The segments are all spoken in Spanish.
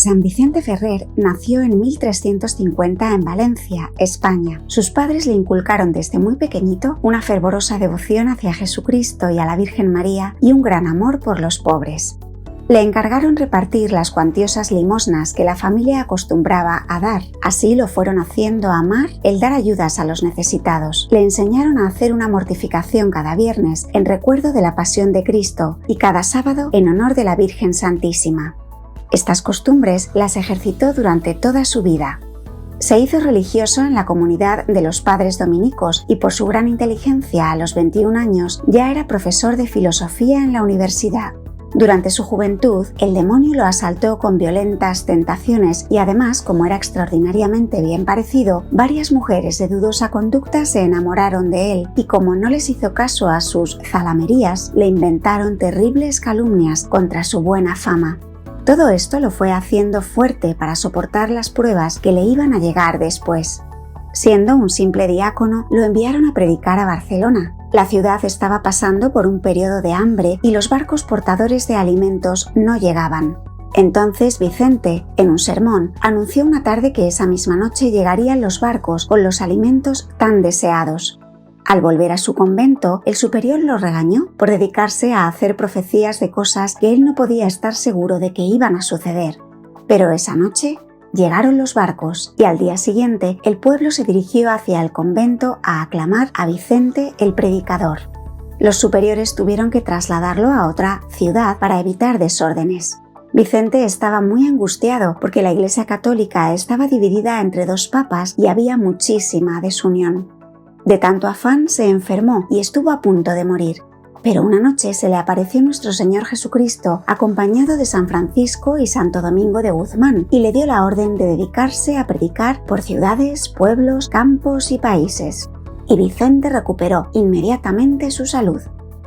San Vicente Ferrer nació en 1350 en Valencia, España. Sus padres le inculcaron desde muy pequeñito una fervorosa devoción hacia Jesucristo y a la Virgen María y un gran amor por los pobres. Le encargaron repartir las cuantiosas limosnas que la familia acostumbraba a dar. Así lo fueron haciendo amar el dar ayudas a los necesitados. Le enseñaron a hacer una mortificación cada viernes en recuerdo de la Pasión de Cristo y cada sábado en honor de la Virgen Santísima. Estas costumbres las ejercitó durante toda su vida. Se hizo religioso en la comunidad de los padres dominicos y por su gran inteligencia a los 21 años ya era profesor de filosofía en la universidad. Durante su juventud, el demonio lo asaltó con violentas tentaciones y además, como era extraordinariamente bien parecido, varias mujeres de dudosa conducta se enamoraron de él y como no les hizo caso a sus zalamerías, le inventaron terribles calumnias contra su buena fama. Todo esto lo fue haciendo fuerte para soportar las pruebas que le iban a llegar después. Siendo un simple diácono, lo enviaron a predicar a Barcelona. La ciudad estaba pasando por un periodo de hambre y los barcos portadores de alimentos no llegaban. Entonces Vicente, en un sermón, anunció una tarde que esa misma noche llegarían los barcos con los alimentos tan deseados. Al volver a su convento, el superior lo regañó por dedicarse a hacer profecías de cosas que él no podía estar seguro de que iban a suceder. Pero esa noche llegaron los barcos y al día siguiente el pueblo se dirigió hacia el convento a aclamar a Vicente el predicador. Los superiores tuvieron que trasladarlo a otra ciudad para evitar desórdenes. Vicente estaba muy angustiado porque la Iglesia Católica estaba dividida entre dos papas y había muchísima desunión. De tanto afán se enfermó y estuvo a punto de morir. Pero una noche se le apareció nuestro Señor Jesucristo acompañado de San Francisco y Santo Domingo de Guzmán y le dio la orden de dedicarse a predicar por ciudades, pueblos, campos y países. Y Vicente recuperó inmediatamente su salud.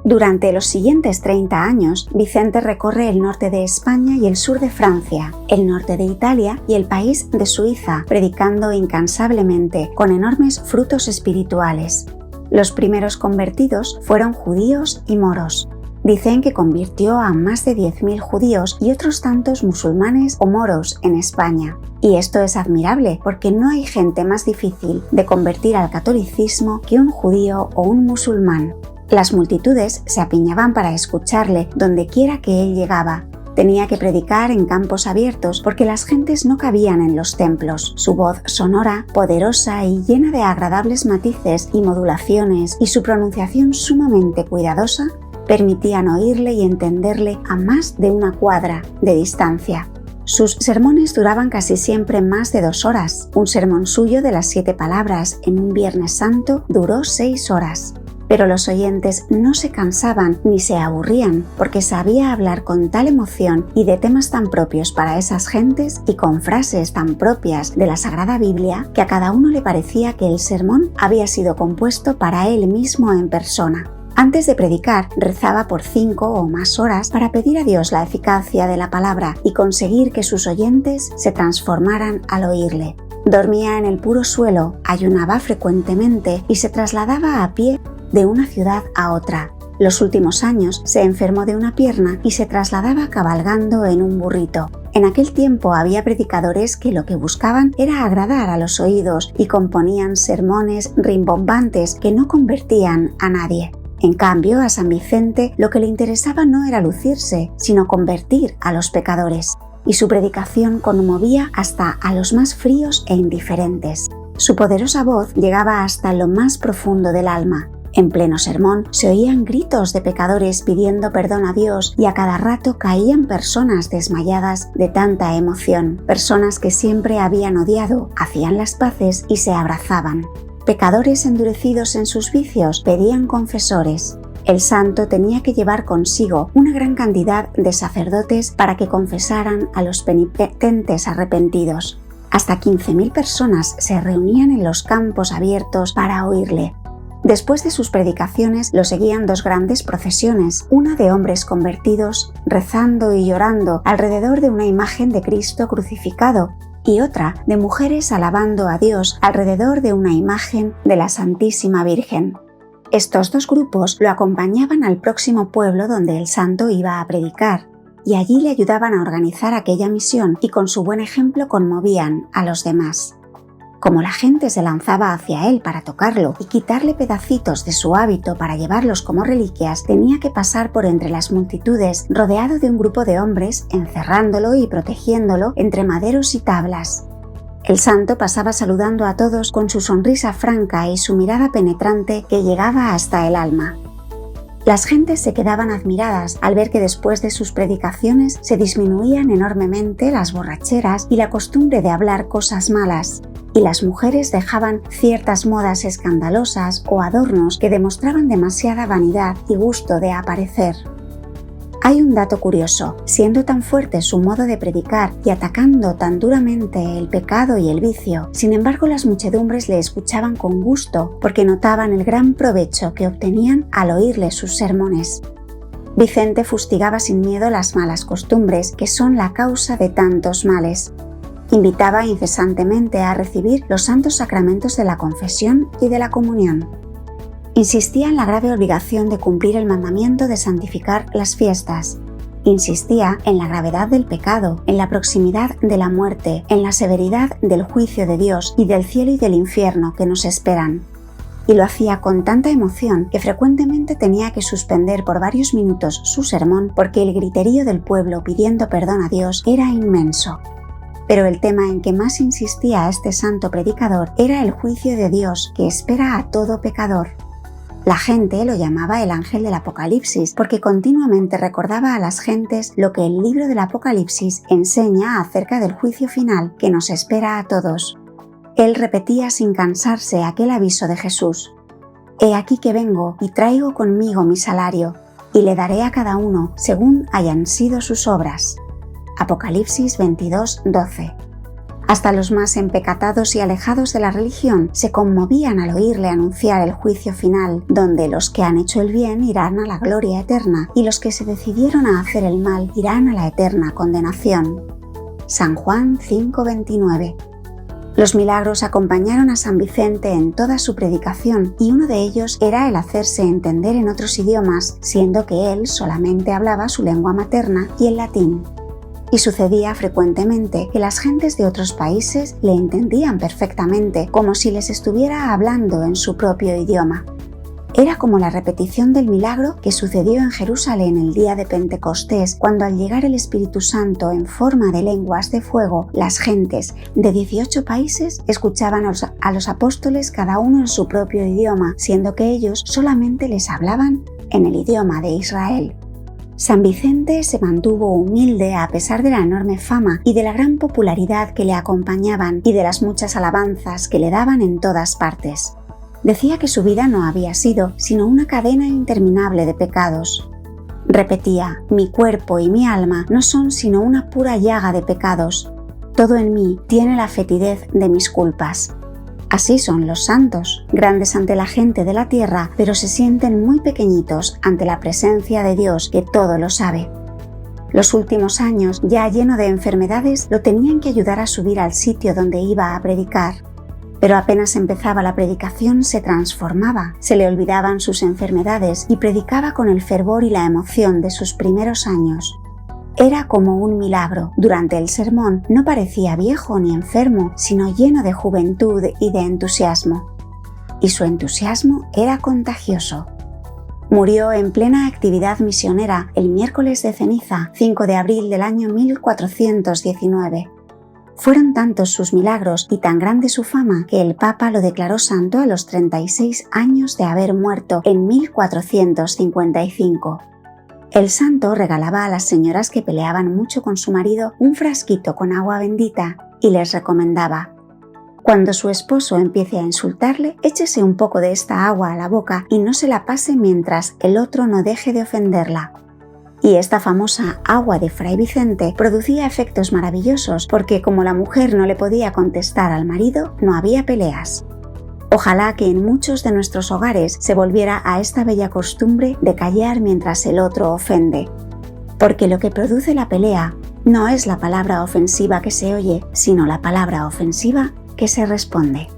Durante los siguientes 30 años, Vicente recorre el norte de España y el sur de Francia, el norte de Italia y el país de Suiza, predicando incansablemente, con enormes frutos espirituales. Los primeros convertidos fueron judíos y moros. Dicen que convirtió a más de 10.000 judíos y otros tantos musulmanes o moros en España. Y esto es admirable porque no hay gente más difícil de convertir al catolicismo que un judío o un musulmán. Las multitudes se apiñaban para escucharle donde quiera que él llegaba. Tenía que predicar en campos abiertos porque las gentes no cabían en los templos. Su voz sonora, poderosa y llena de agradables matices y modulaciones y su pronunciación sumamente cuidadosa permitían oírle y entenderle a más de una cuadra de distancia. Sus sermones duraban casi siempre más de 2 horas. Un sermón suyo de las 7 palabras en un Viernes Santo duró 6 horas. Pero los oyentes no se cansaban ni se aburrían porque sabía hablar con tal emoción y de temas tan propios para esas gentes y con frases tan propias de la Sagrada Biblia que a cada uno le parecía que el sermón había sido compuesto para él mismo en persona. Antes de predicar, rezaba por 5 o más horas para pedir a Dios la eficacia de la palabra y conseguir que sus oyentes se transformaran al oírle. Dormía en el puro suelo, ayunaba frecuentemente y se trasladaba a pie de una ciudad a otra. Los últimos años se enfermó de una pierna y se trasladaba cabalgando en un burrito. En aquel tiempo había predicadores que lo que buscaban era agradar a los oídos y componían sermones rimbombantes que no convertían a nadie. En cambio, a San Vicente lo que le interesaba no era lucirse, sino convertir a los pecadores. Y su predicación conmovía hasta a los más fríos e indiferentes. Su poderosa voz llegaba hasta lo más profundo del alma. En pleno sermón se oían gritos de pecadores pidiendo perdón a Dios y a cada rato caían personas desmayadas de tanta emoción. Personas que siempre habían odiado, hacían las paces y se abrazaban. Pecadores endurecidos en sus vicios pedían confesores. El santo tenía que llevar consigo una gran cantidad de sacerdotes para que confesaran a los penitentes arrepentidos. Hasta 15.000 personas se reunían en los campos abiertos para oírle. Después de sus predicaciones lo seguían 2 grandes procesiones, una de hombres convertidos rezando y llorando alrededor de una imagen de Cristo crucificado y otra de mujeres alabando a Dios alrededor de una imagen de la Santísima Virgen. Estos 2 grupos lo acompañaban al próximo pueblo donde el santo iba a predicar y allí le ayudaban a organizar aquella misión y con su buen ejemplo conmovían a los demás. Como la gente se lanzaba hacia él para tocarlo y quitarle pedacitos de su hábito para llevarlos como reliquias, tenía que pasar por entre las multitudes rodeado de un grupo de hombres, encerrándolo y protegiéndolo entre maderos y tablas. El santo pasaba saludando a todos con su sonrisa franca y su mirada penetrante que llegaba hasta el alma. Las gentes se quedaban admiradas al ver que después de sus predicaciones se disminuían enormemente las borracheras y la costumbre de hablar cosas malas, y las mujeres dejaban ciertas modas escandalosas o adornos que demostraban demasiada vanidad y gusto de aparecer. Hay un dato curioso: siendo tan fuerte su modo de predicar y atacando tan duramente el pecado y el vicio, sin embargo las muchedumbres le escuchaban con gusto porque notaban el gran provecho que obtenían al oírle sus sermones. Vicente fustigaba sin miedo las malas costumbres que son la causa de tantos males. Invitaba incesantemente a recibir los santos sacramentos de la confesión y de la comunión. Insistía en la grave obligación de cumplir el mandamiento de santificar las fiestas. Insistía en la gravedad del pecado, en la proximidad de la muerte, en la severidad del juicio de Dios y del cielo y del infierno que nos esperan. Y lo hacía con tanta emoción que frecuentemente tenía que suspender por varios minutos su sermón porque el griterío del pueblo pidiendo perdón a Dios era inmenso. Pero el tema en que más insistía este santo predicador era el juicio de Dios que espera a todo pecador. La gente lo llamaba el ángel del Apocalipsis porque continuamente recordaba a las gentes lo que el libro del Apocalipsis enseña acerca del juicio final que nos espera a todos. Él repetía sin cansarse aquel aviso de Jesús: «He aquí que vengo y traigo conmigo mi salario, y le daré a cada uno según hayan sido sus obras». Apocalipsis 22:12. Hasta los más empecatados y alejados de la religión se conmovían al oírle anunciar el juicio final, donde los que han hecho el bien irán a la gloria eterna y los que se decidieron a hacer el mal irán a la eterna condenación. San Juan 5:29. Los milagros acompañaron a San Vicente en toda su predicación y uno de ellos era el hacerse entender en otros idiomas, siendo que él solamente hablaba su lengua materna y el latín. Y sucedía frecuentemente que las gentes de otros países le entendían perfectamente, como si les estuviera hablando en su propio idioma. Era como la repetición del milagro que sucedió en Jerusalén el día de Pentecostés, cuando al llegar el Espíritu Santo en forma de lenguas de fuego, las gentes de 18 países escuchaban a los apóstoles cada uno en su propio idioma, siendo que ellos solamente les hablaban en el idioma de Israel. San Vicente se mantuvo humilde a pesar de la enorme fama y de la gran popularidad que le acompañaban y de las muchas alabanzas que le daban en todas partes. Decía que su vida no había sido sino una cadena interminable de pecados. Repetía: «Mi cuerpo y mi alma no son sino una pura llaga de pecados. Todo en mí tiene la fetidez de mis culpas». Así son los santos, grandes ante la gente de la tierra, pero se sienten muy pequeñitos ante la presencia de Dios que todo lo sabe. Los últimos años, ya lleno de enfermedades, lo tenían que ayudar a subir al sitio donde iba a predicar. Pero apenas empezaba la predicación se transformaba, se le olvidaban sus enfermedades y predicaba con el fervor y la emoción de sus primeros años. Era como un milagro. Durante el sermón no parecía viejo ni enfermo, sino lleno de juventud y de entusiasmo. Y su entusiasmo era contagioso. Murió en plena actividad misionera el miércoles de ceniza, 5 de abril del año 1419. Fueron tantos sus milagros y tan grande su fama que el Papa lo declaró santo a los 36 años de haber muerto en 1455. El santo regalaba a las señoras que peleaban mucho con su marido un frasquito con agua bendita y les recomendaba: «Cuando su esposo empiece a insultarle, échese un poco de esta agua a la boca y no se la pase mientras el otro no deje de ofenderla». Y esta famosa agua de Fray Vicente producía efectos maravillosos porque como la mujer no le podía contestar al marido, no había peleas. Ojalá que en muchos de nuestros hogares se volviera a esta bella costumbre de callar mientras el otro ofende. Porque lo que produce la pelea no es la palabra ofensiva que se oye, sino la palabra ofensiva que se responde.